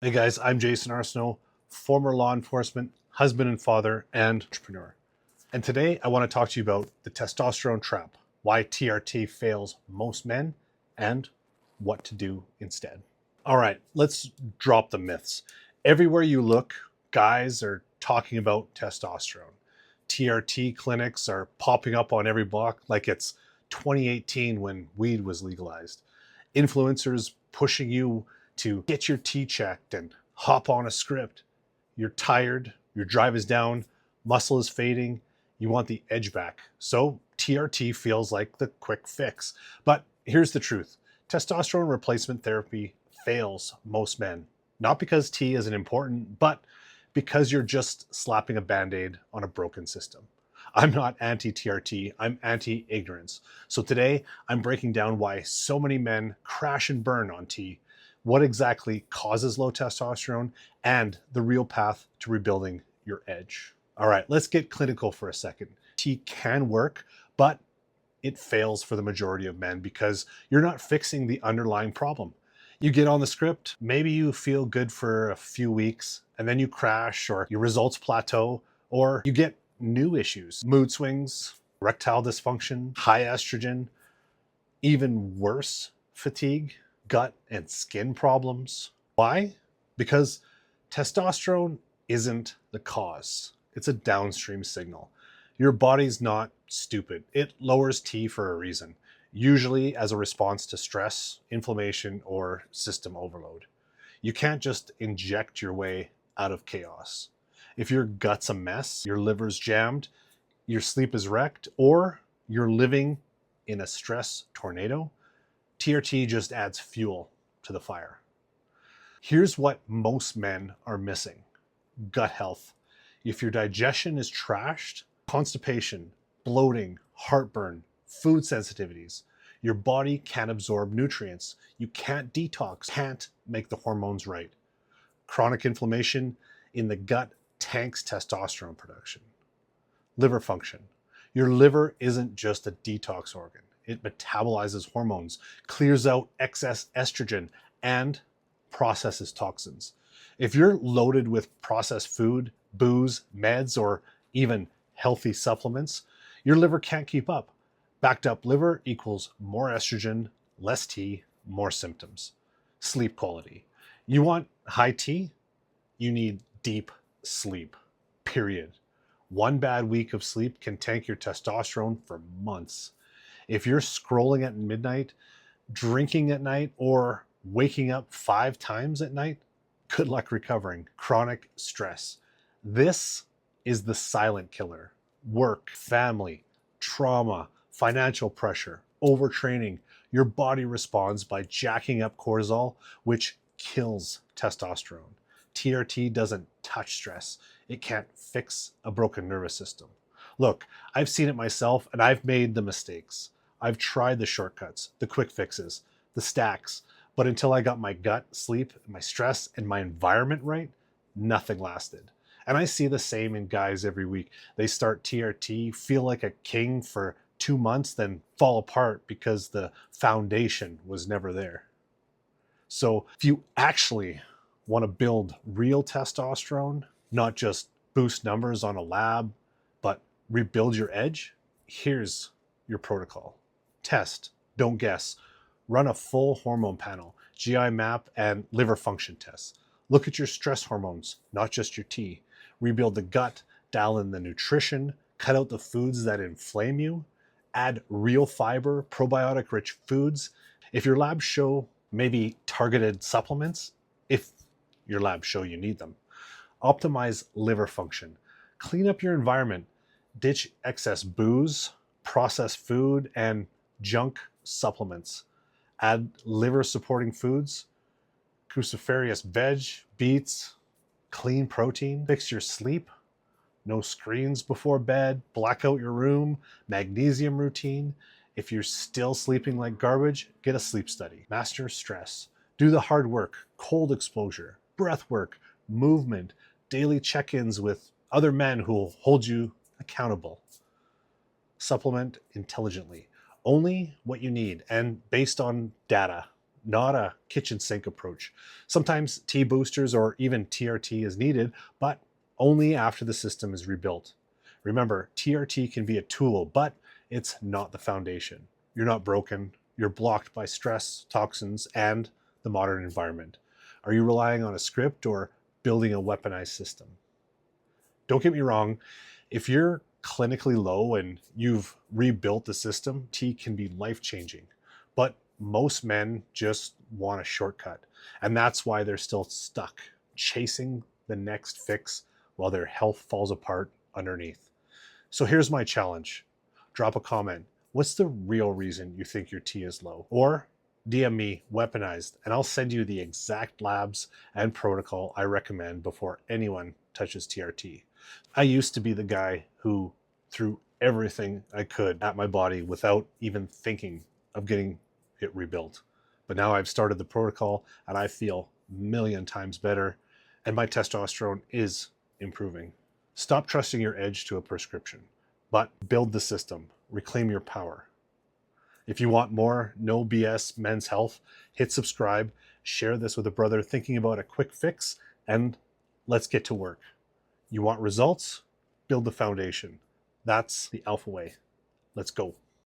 Hey guys, I'm Jason Arsenault, former law enforcement, husband and father, and entrepreneur. And today I want to talk to you about the testosterone trap, why TRT fails most men, and what to do instead. All right, let's drop the myths. Everywhere you look, guys are talking about testosterone. TRT clinics are popping up on every block like it's 2018 when weed was legalized. Influencers pushing you to get your T checked and hop on a script. You're tired, your drive is down, muscle is fading, you want the edge back. So TRT feels like the quick fix. But here's the truth. Testosterone replacement therapy fails most men. Not because T isn't important, but because you're just slapping a band-aid on a broken system. I'm not anti-TRT, I'm anti-ignorance. So today, I'm breaking down why so many men crash and burn on T, what exactly causes low testosterone, and the real path to rebuilding your edge. All right, let's get clinical for a second. T can work, but it fails for the majority of men because you're not fixing the underlying problem. You get on the script, maybe you feel good for a few weeks, and then you crash, or your results plateau, or you get new issues, mood swings, erectile dysfunction, high estrogen, even worse, fatigue, gut and skin problems. Why? Because testosterone isn't the cause. It's a downstream signal. Your body's not stupid. It lowers T for a reason, usually as a response to stress, inflammation, or system overload. You can't just inject your way out of chaos. If your gut's a mess, your liver's jammed, your sleep is wrecked, or you're living in a stress tornado, TRT just adds fuel to the fire. Here's what most men are missing: gut health. If your digestion is trashed, constipation, bloating, heartburn, food sensitivities, your body can't absorb nutrients. You can't detox, can't make the hormones right. Chronic inflammation in the gut tanks testosterone production. Liver function. Your liver isn't just a detox organ. It metabolizes hormones, clears out excess estrogen, and processes toxins. If you're loaded with processed food, booze, meds, or even healthy supplements, your liver can't keep up. Backed up liver equals more estrogen, less T, more symptoms. Sleep quality. You want high T? You need deep sleep, period. One bad week of sleep can tank your testosterone for months. If you're scrolling at midnight, drinking at night, or waking up 5 times at night, good luck recovering. Chronic stress. This is the silent killer. Work, family, trauma, financial pressure, overtraining. Your body responds by jacking up cortisol, which kills testosterone. TRT doesn't touch stress. It can't fix a broken nervous system. Look, I've seen it myself and I've made the mistakes. I've tried the shortcuts, the quick fixes, the stacks, but until I got my gut, sleep, my stress, and my environment right, nothing lasted. And I see the same in guys every week. They start TRT, feel like a king for 2 months, then fall apart because the foundation was never there. So if you actually want to build real testosterone, not just boost numbers on a lab, but rebuild your edge, here's your protocol. Test, don't guess. Run a full hormone panel, GI map, and liver function tests. Look at your stress hormones, not just your T. Rebuild the gut, dial in the nutrition, cut out the foods that inflame you, add real fiber, probiotic-rich foods. If your labs show maybe targeted supplements, if your labs show you need them. Optimize liver function. Clean up your environment. Ditch excess booze, processed food, and junk supplements. Add liver supporting foods, cruciferous veg, beets, clean protein. Fix your sleep. No screens before bed. Black out your room. Magnesium routine. If you're still sleeping like garbage, get a sleep study. Master stress. Do the hard work, cold exposure, breath work, movement, daily check-ins with other men who will hold you accountable. Supplement intelligently. Only what you need and based on data, not a kitchen sink approach. Sometimes T boosters or even TRT is needed, but only after the system is rebuilt. Remember, TRT can be a tool, but it's not the foundation. You're not broken. You're blocked by stress, toxins, and the modern environment. Are you relying on a script or building a weaponized system? Don't get me wrong, if you're clinically low and you've rebuilt the system, T can be life-changing. But most men just want a shortcut. And that's why they're still stuck chasing the next fix while their health falls apart underneath. So here's my challenge. Drop a comment. What's the real reason you think your T is low? Or DM me weaponized and I'll send you the exact labs and protocol I recommend before anyone touches TRT. I used to be the guy who threw everything I could at my body without even thinking of getting it rebuilt. But now I've started the protocol and I feel a million times better and my testosterone is improving. Stop trusting your edge to a prescription, but build the system, reclaim your power. If you want more no BS men's health, hit subscribe, share this with a brother thinking about a quick fix, and let's get to work. You want results? Build the foundation. That's the alpha way. Let's go.